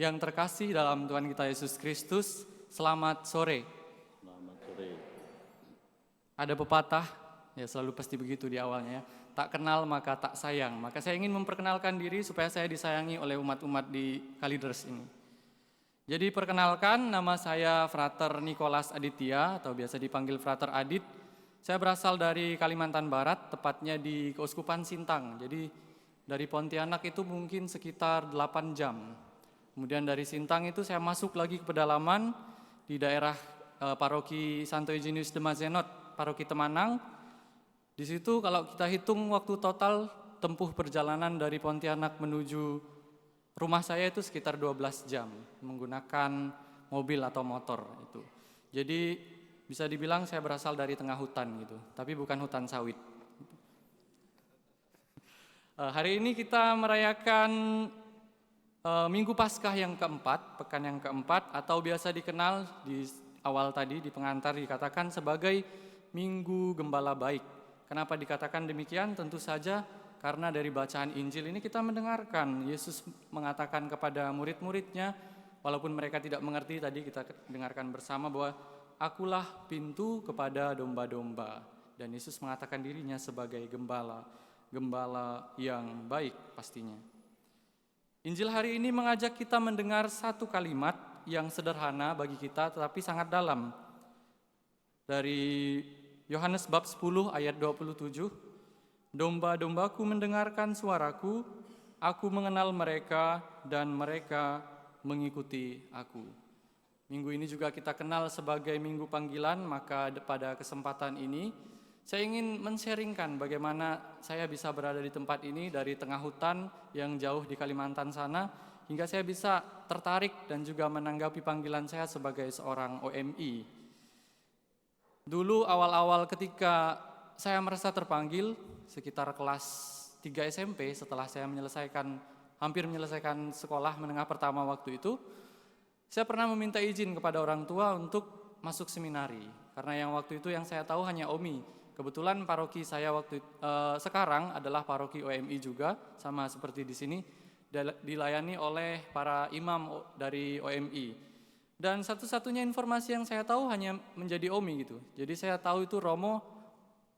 Yang terkasih dalam Tuhan kita Yesus Kristus, selamat sore. Selamat sore. Ada pepatah, ya selalu pasti begitu di awalnya, tak kenal maka tak sayang. Maka saya ingin memperkenalkan diri supaya saya disayangi oleh umat-umat di Kalideres ini. Jadi perkenalkan, nama saya Frater Nicholas Aditya atau biasa dipanggil Frater Adit. Saya berasal dari Kalimantan Barat, tepatnya di Keuskupan Sintang. Jadi dari Pontianak itu mungkin sekitar 8 jam. Kemudian dari Sintang itu saya masuk lagi ke pedalaman di daerah Paroki Santo Eugenius de Mazenot, Paroki Temanang. Di situ kalau kita hitung waktu total tempuh perjalanan dari Pontianak menuju rumah saya itu sekitar 12 jam menggunakan mobil atau motor itu. Jadi bisa dibilang saya berasal dari tengah hutan gitu, tapi bukan hutan sawit. Hari ini kita merayakan Minggu Paskah yang keempat, pekan yang keempat, atau biasa dikenal di awal tadi di pengantar dikatakan sebagai Minggu Gembala Baik. Kenapa dikatakan demikian? Tentu saja karena dari bacaan Injil ini kita mendengarkan Yesus mengatakan kepada murid-muridnya, walaupun mereka tidak mengerti, tadi kita dengarkan bersama bahwa akulah pintu kepada domba-domba. Dan Yesus mengatakan dirinya sebagai gembala, gembala yang baik pastinya. Injil hari ini mengajak kita mendengar satu kalimat yang sederhana bagi kita tetapi sangat dalam. Dari Yohanes bab 10 ayat 27, domba-dombaku mendengarkan suaraku, aku mengenal mereka dan mereka mengikuti aku. Minggu ini juga kita kenal sebagai Minggu Panggilan, maka pada kesempatan ini saya ingin men-sharingkan bagaimana saya bisa berada di tempat ini dari tengah hutan yang jauh di Kalimantan sana, hingga saya bisa tertarik dan juga menanggapi panggilan saya sebagai seorang OMI. Dulu awal-awal ketika saya merasa terpanggil, sekitar kelas 3 SMP setelah saya hampir menyelesaikan sekolah menengah pertama waktu itu, saya pernah meminta izin kepada orang tua untuk masuk seminari. Karena yang waktu itu yang saya tahu hanya OMI. Kebetulan paroki saya sekarang adalah paroki OMI juga, sama seperti di sini, dilayani oleh para imam dari OMI. Dan satu-satunya informasi yang saya tahu hanya menjadi OMI gitu. Jadi saya tahu itu Romo,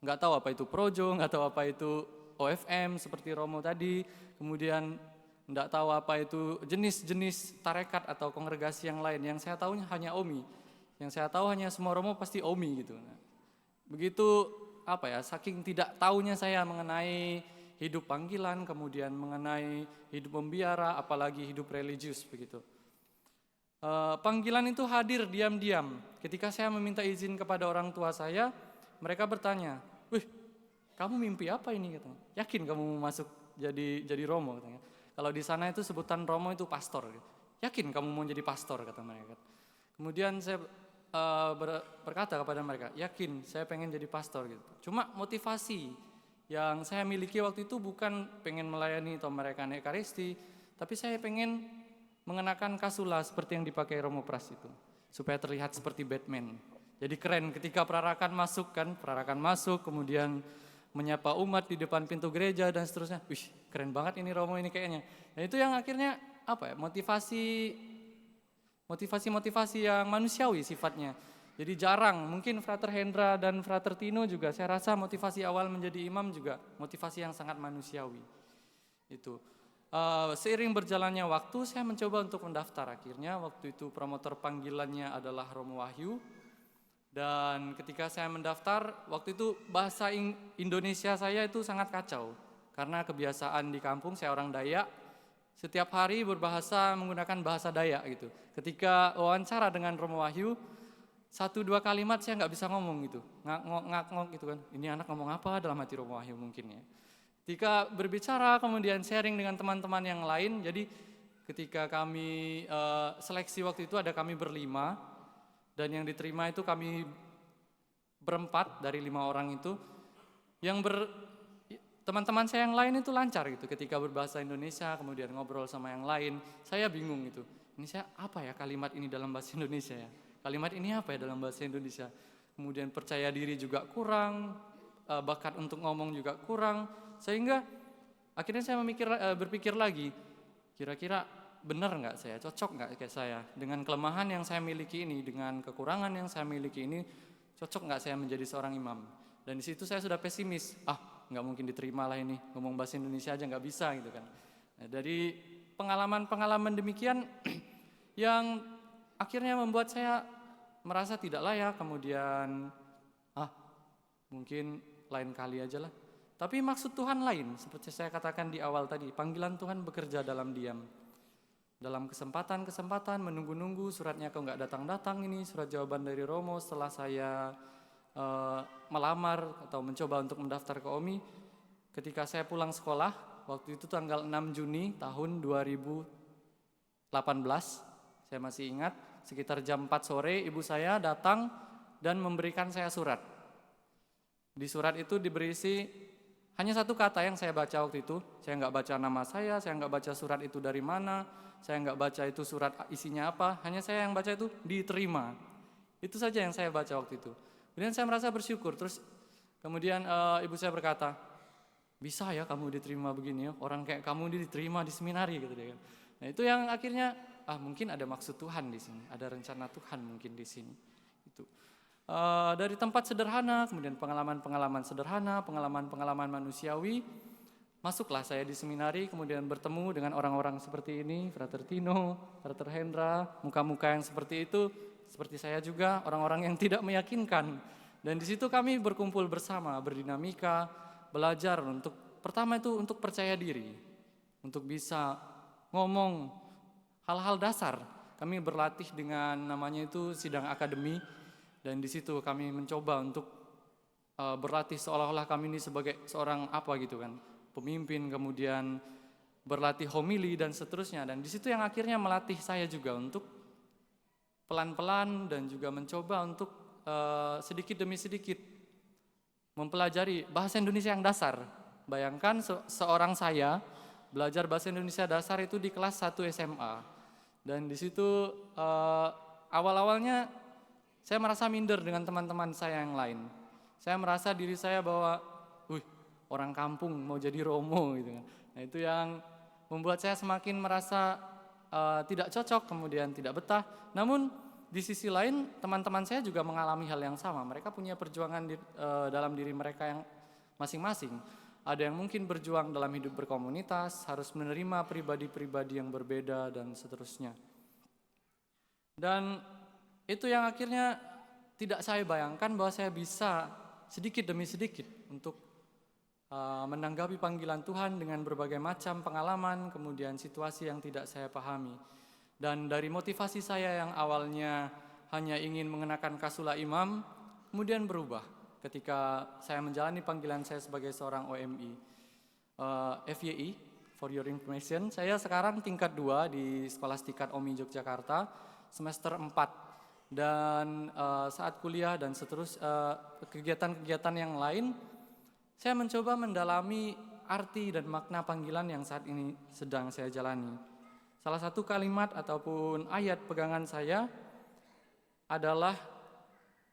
nggak tahu apa itu Projo, nggak tahu apa itu OFM seperti Romo tadi, kemudian nggak tahu apa itu jenis-jenis tarekat atau kongregasi yang lain. Yang saya tahu hanya OMI. Yang saya tahu hanya semua Romo pasti OMI gitu. Begitu saking tidak tahunya saya mengenai hidup panggilan, kemudian mengenai hidup membiara, apalagi hidup religius begitu. Panggilan itu hadir diam-diam. Ketika saya meminta izin kepada orang tua saya, mereka bertanya, "Wih, kamu mimpi apa ini?" katanya. "Yakin kamu mau masuk jadi Romo?" katanya. Kalau di sana itu sebutan Romo itu pastor. "Yakin kamu mau jadi pastor?" kata mereka. Kemudian saya berkata kepada mereka, yakin saya pengen jadi pastor gitu. Cuma motivasi yang saya miliki waktu itu bukan pengen melayani atau merayakan Ekaristi, tapi saya pengen mengenakan kasula seperti yang dipakai Romo Pras itu, supaya terlihat seperti Batman. Jadi keren ketika perarakan masuk, kemudian menyapa umat di depan pintu gereja dan seterusnya. Wih, keren banget ini Romo ini kayaknya. Dan itu yang akhirnya motivasi yang manusiawi sifatnya. Jadi jarang, mungkin Frater Hendra dan Frater Tino juga saya rasa motivasi awal menjadi imam juga motivasi yang sangat manusiawi. Itu. Seiring berjalannya waktu saya mencoba untuk mendaftar. Akhirnya waktu itu promotor panggilannya adalah Romo Wahyu. Dan ketika saya mendaftar, waktu itu bahasa Indonesia saya itu sangat kacau. Karena kebiasaan di kampung, saya orang Dayak, setiap hari berbahasa menggunakan bahasa Dayak gitu. Ketika wawancara dengan Romo Wahyu, 1-2 kalimat saya nggak bisa ngomong gitu, ngak-ngok gitu kan. Ini anak ngomong apa dalam hati Romo Wahyu mungkin ya. Ketika berbicara kemudian sharing dengan teman-teman yang lain, jadi ketika kami seleksi waktu itu ada kami berlima, dan yang diterima itu kami berempat dari 5 orang itu, teman-teman saya yang lain itu lancar gitu ketika berbahasa Indonesia, kemudian ngobrol sama yang lain. Saya bingung gitu. Ini saya apa ya kalimat ini dalam bahasa Indonesia ya? Kalimat ini apa ya dalam bahasa Indonesia? Kemudian percaya diri juga kurang, bakat untuk ngomong juga kurang. Sehingga akhirnya saya berpikir lagi, kira-kira benar nggak saya, cocok nggak kayak saya, dengan kelemahan yang saya miliki ini, dengan kekurangan yang saya miliki ini, cocok nggak saya menjadi seorang imam. Dan di situ saya sudah pesimis, nggak mungkin diterima lah ini, ngomong bahasa Indonesia aja nggak bisa gitu kan. Nah, dari pengalaman-pengalaman demikian yang akhirnya membuat saya merasa tidak layak, kemudian mungkin lain kali aja lah. Tapi maksud Tuhan lain, seperti saya katakan di awal tadi, panggilan Tuhan bekerja dalam diam. Dalam kesempatan-kesempatan menunggu-nunggu suratnya kok nggak datang-datang ini, surat jawaban dari Romo setelah saya melamar atau mencoba untuk mendaftar ke OMI. Ketika saya pulang sekolah, waktu itu tanggal 6 Juni tahun 2018, saya masih ingat, sekitar jam 4 sore ibu saya datang dan memberikan saya surat. Di surat itu berisi hanya satu kata yang saya baca waktu itu. Saya nggak baca nama saya nggak baca surat itu dari mana, saya nggak baca itu surat isinya apa, hanya saya yang baca itu diterima. Itu saja yang saya baca waktu itu. Kemudian saya merasa bersyukur. Terus kemudian ibu saya berkata, bisa ya kamu diterima begini ya, orang kayak kamu diterima di seminari gitu dia. Nah itu yang akhirnya mungkin ada maksud Tuhan di sini, ada rencana Tuhan mungkin di sini. Itu. Dari tempat sederhana, kemudian pengalaman-pengalaman sederhana, pengalaman-pengalaman manusiawi, masuklah saya di seminari, kemudian bertemu dengan orang-orang seperti ini, Frater Tino, Frater Hendra, muka-muka yang seperti itu, seperti saya juga, orang-orang yang tidak meyakinkan. Dan di situ kami berkumpul bersama, berdinamika, belajar pertama itu untuk percaya diri, untuk bisa ngomong hal-hal dasar. Kami berlatih dengan namanya itu sidang akademi. Dan di situ kami mencoba untuk berlatih seolah-olah kami ini sebagai seorang apa gitu kan, pemimpin, kemudian berlatih homili dan seterusnya. Dan di situ yang akhirnya melatih saya juga untuk pelan-pelan dan juga mencoba untuk sedikit demi sedikit mempelajari bahasa Indonesia yang dasar. Bayangkan seorang saya belajar bahasa Indonesia dasar itu di kelas 1 SMA. Dan di situ awal-awalnya saya merasa minder dengan teman-teman saya yang lain. Saya merasa diri saya bahwa, orang kampung mau jadi romo gitu kan. Nah itu yang membuat saya semakin merasa tidak cocok, kemudian tidak betah. Namun di sisi lain teman-teman saya juga mengalami hal yang sama. Mereka punya perjuangan dalam diri mereka yang masing-masing. Ada yang mungkin berjuang dalam hidup berkomunitas, harus menerima pribadi-pribadi yang berbeda dan seterusnya. Dan itu yang akhirnya tidak saya bayangkan bahwa saya bisa sedikit demi sedikit untuk menanggapi panggilan Tuhan dengan berbagai macam pengalaman, kemudian situasi yang tidak saya pahami. Dan dari motivasi saya yang awalnya hanya ingin mengenakan kasula imam, kemudian berubah ketika saya menjalani panggilan saya sebagai seorang OMI. FYI, for your information, saya sekarang tingkat 2 di Skolastikat OMI Yogyakarta, semester 4. Dan saat kuliah dan kegiatan-kegiatan yang lain, saya mencoba mendalami arti dan makna panggilan yang saat ini sedang saya jalani. Salah satu kalimat ataupun ayat pegangan saya adalah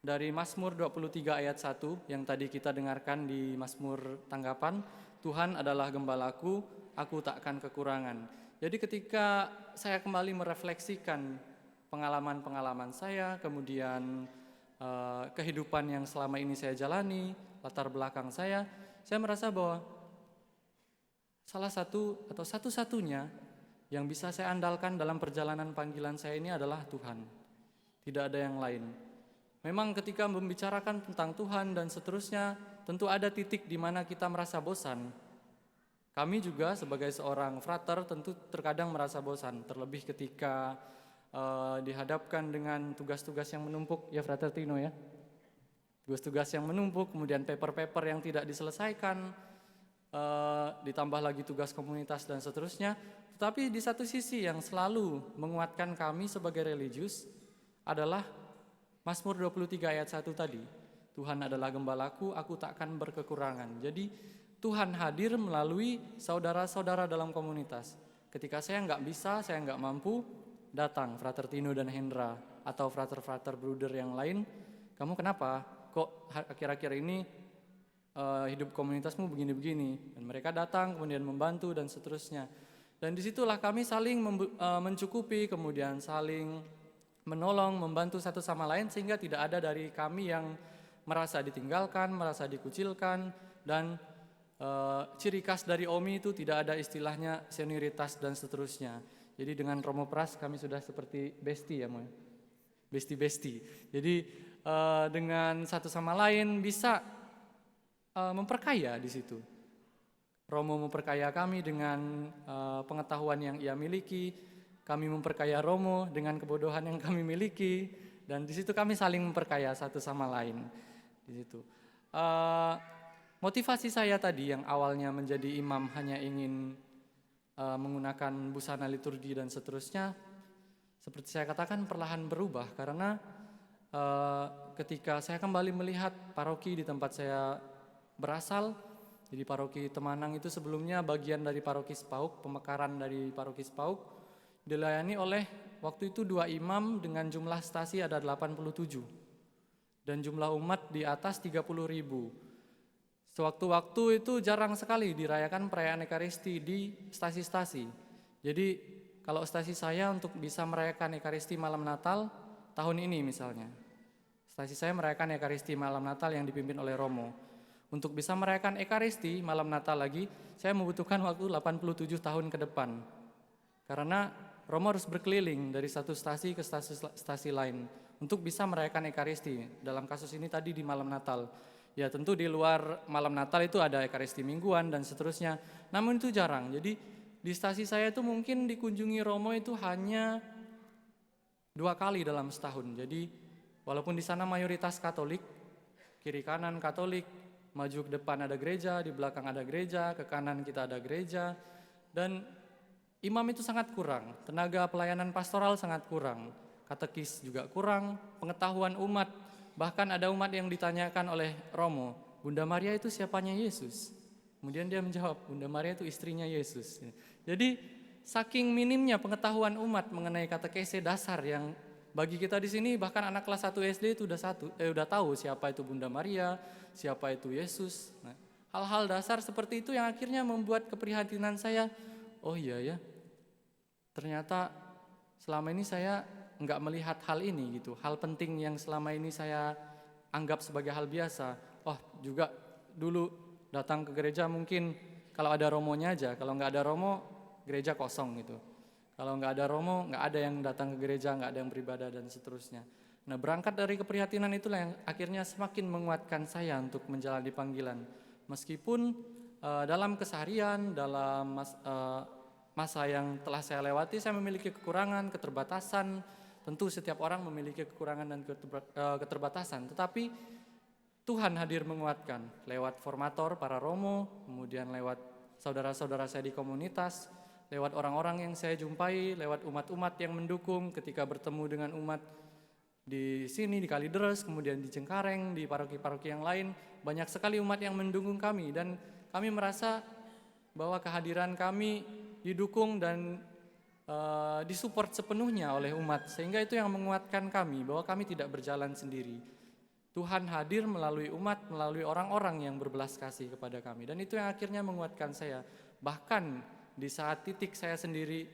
dari Mazmur 23 ayat 1 yang tadi kita dengarkan di Mazmur tanggapan, Tuhan adalah gembalaku, aku tak akan kekurangan. Jadi ketika saya kembali merefleksikan pengalaman-pengalaman saya, kemudian kehidupan yang selama ini saya jalani, latar belakang saya merasa bahwa salah satu atau satu-satunya yang bisa saya andalkan dalam perjalanan panggilan saya ini adalah Tuhan. Tidak ada yang lain. Memang ketika membicarakan tentang Tuhan dan seterusnya, tentu ada titik di mana kita merasa bosan. Kami juga sebagai seorang frater tentu terkadang merasa bosan, terlebih ketika dihadapkan dengan tugas-tugas yang menumpuk, ya Frater Tino ya. Tugas-tugas yang menumpuk, kemudian paper-paper yang tidak diselesaikan, ditambah lagi tugas komunitas dan seterusnya. Tetapi di satu sisi yang selalu menguatkan kami sebagai religius adalah Mazmur 23 ayat 1 tadi. Tuhan adalah gembalaku, aku takkan berkekurangan. Jadi Tuhan hadir melalui saudara-saudara dalam komunitas. Ketika saya nggak bisa, saya nggak mampu, datang Frater Tino dan Hendra atau frater-frater bruder yang lain, kamu kenapa? Kok akhir-akhir ini hidup komunitasmu begini-begini? Dan mereka datang kemudian membantu dan seterusnya. Dan disitulah kami saling mencukupi, kemudian saling menolong, membantu satu sama lain, sehingga tidak ada dari kami yang merasa ditinggalkan, merasa dikucilkan, dan ciri khas dari OMI itu tidak ada istilahnya senioritas dan seterusnya. Jadi dengan Romo Pras kami sudah seperti bestie ya, bestie. Jadi dengan satu sama lain bisa memperkaya di situ. Romo memperkaya kami dengan pengetahuan yang ia miliki, kami memperkaya Romo dengan kebodohan yang kami miliki, dan di situ kami saling memperkaya satu sama lain. Di situ motivasi saya tadi yang awalnya menjadi imam hanya ingin menggunakan busana liturgi dan seterusnya, seperti saya katakan perlahan berubah karena ketika saya kembali melihat paroki di tempat saya berasal. Jadi paroki Temanang itu sebelumnya bagian dari paroki Sepauk, pemekaran dari paroki Sepauk, dilayani oleh waktu itu 2 imam dengan jumlah stasi ada 87 dan jumlah umat di atas 30.000. Sewaktu-waktu itu jarang sekali dirayakan perayaan Ekaristi di stasi-stasi. Jadi kalau stasi saya untuk bisa merayakan Ekaristi malam Natal tahun ini misalnya, stasi saya merayakan Ekaristi malam Natal yang dipimpin oleh Romo. Untuk bisa merayakan Ekaristi malam Natal lagi, saya membutuhkan waktu 87 tahun ke depan. Karena Romo harus berkeliling dari satu stasi ke stasi lain untuk bisa merayakan Ekaristi. Dalam kasus ini tadi di malam Natal. Ya tentu di luar malam Natal itu ada Ekaristi mingguan dan seterusnya. Namun itu jarang. Jadi di stasi saya itu mungkin dikunjungi Romo itu hanya 2 kali dalam setahun. Jadi walaupun di sana mayoritas Katolik, kiri kanan Katolik, maju ke depan ada gereja, di belakang ada gereja, ke kanan kita ada gereja, dan imam itu sangat kurang, tenaga pelayanan pastoral sangat kurang, katekis juga kurang, pengetahuan umat, bahkan ada umat yang ditanyakan oleh Romo, Bunda Maria itu siapanya Yesus? Kemudian dia menjawab, Bunda Maria itu istrinya Yesus. Jadi saking minimnya pengetahuan umat mengenai katekese dasar yang bagi kita di sini bahkan anak kelas 1 SD itu udah tahu siapa itu Bunda Maria, siapa itu Yesus. Nah, hal-hal dasar seperti itu yang akhirnya membuat keprihatinan saya, oh iya ya, ternyata selama ini saya nggak melihat hal ini gitu, hal penting yang selama ini saya anggap sebagai hal biasa. Oh juga dulu datang ke gereja mungkin kalau ada romonya aja, kalau nggak ada romo gereja kosong gitu. Kalau nggak ada Romo, nggak ada yang datang ke gereja, nggak ada yang beribadah dan seterusnya. Nah berangkat dari keprihatinan itulah yang akhirnya semakin menguatkan saya untuk menjalani panggilan. Meskipun dalam keseharian, dalam masa yang telah saya lewati, saya memiliki kekurangan, keterbatasan. Tentu setiap orang memiliki kekurangan dan keterbatasan. Tetapi Tuhan hadir menguatkan lewat formator, para Romo, kemudian lewat saudara-saudara saya di komunitas, lewat orang-orang yang saya jumpai, lewat umat-umat yang mendukung ketika bertemu dengan umat di sini, di Kalideres, kemudian di Cengkareng, di paroki-paroki yang lain. Banyak sekali umat yang mendukung kami dan kami merasa bahwa kehadiran kami didukung dan disupport sepenuhnya oleh umat. Sehingga itu yang menguatkan kami bahwa kami tidak berjalan sendiri. Tuhan hadir melalui umat, melalui orang-orang yang berbelas kasih kepada kami. Dan itu yang akhirnya menguatkan saya. Bahkan di saat titik saya sendiri,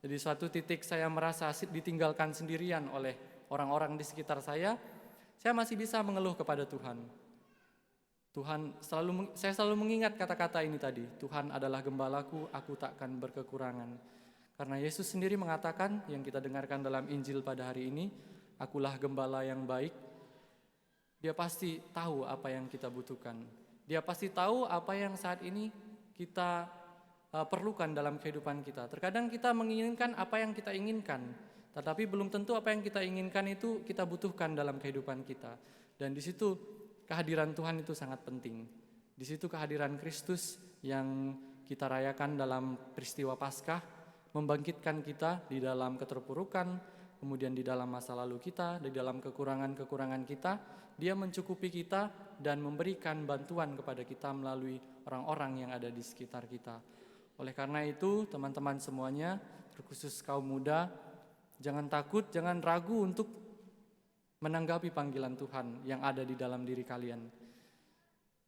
di suatu titik saya merasa ditinggalkan sendirian oleh orang-orang di sekitar saya masih bisa mengeluh kepada Tuhan. Saya selalu mengingat kata-kata ini tadi, Tuhan adalah gembalaku, aku takkan berkekurangan. Karena Yesus sendiri mengatakan, yang kita dengarkan dalam Injil pada hari ini, akulah gembala yang baik. Dia pasti tahu apa yang kita butuhkan. Dia pasti tahu apa yang saat ini kita perlukan dalam kehidupan kita. Terkadang kita menginginkan apa yang kita inginkan, tetapi belum tentu apa yang kita inginkan itu kita butuhkan dalam kehidupan kita. Dan di situ kehadiran Tuhan itu sangat penting. Di situ kehadiran Kristus yang kita rayakan dalam peristiwa Paskah membangkitkan kita di dalam keterpurukan, kemudian di dalam masa lalu kita, di dalam kekurangan-kekurangan kita. Dia mencukupi kita dan memberikan bantuan kepada kita melalui orang-orang yang ada di sekitar kita. Oleh karena itu, teman-teman semuanya, terkhusus kaum muda, jangan takut, jangan ragu untuk menanggapi panggilan Tuhan yang ada di dalam diri kalian.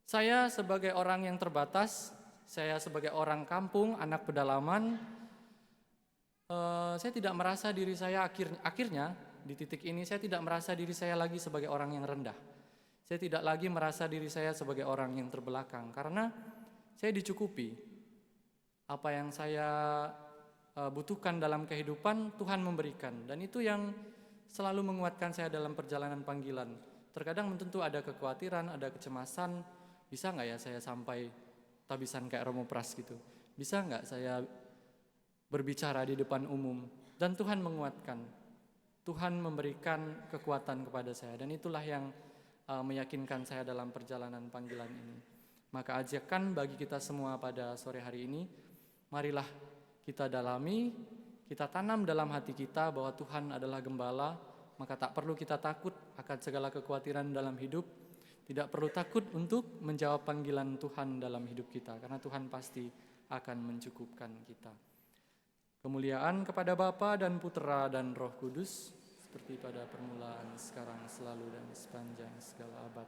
Saya sebagai orang yang terbatas, saya sebagai orang kampung, anak pedalaman, saya tidak merasa diri saya akhirnya di titik ini saya tidak merasa diri saya lagi sebagai orang yang rendah. Saya tidak lagi merasa diri saya sebagai orang yang terbelakang karena saya dicukupi. Apa yang saya butuhkan dalam kehidupan Tuhan memberikan, dan itu yang selalu menguatkan saya dalam perjalanan panggilan. Terkadang tentu ada kekhawatiran, ada kecemasan, bisa nggak ya saya sampai tabisan kayak Romo Pras gitu, bisa nggak saya berbicara di depan umum, dan Tuhan menguatkan, Tuhan memberikan kekuatan kepada saya, dan itulah yang meyakinkan saya dalam perjalanan panggilan ini. Maka ajakan bagi kita semua pada sore hari ini, marilah kita dalami, kita tanam dalam hati kita bahwa Tuhan adalah gembala, maka tak perlu kita takut akan segala kekhawatiran dalam hidup, tidak perlu takut untuk menjawab panggilan Tuhan dalam hidup kita, karena Tuhan pasti akan mencukupkan kita. Kemuliaan kepada Bapa dan Putera dan Roh Kudus, seperti pada permulaan, sekarang, selalu, dan sepanjang segala abad.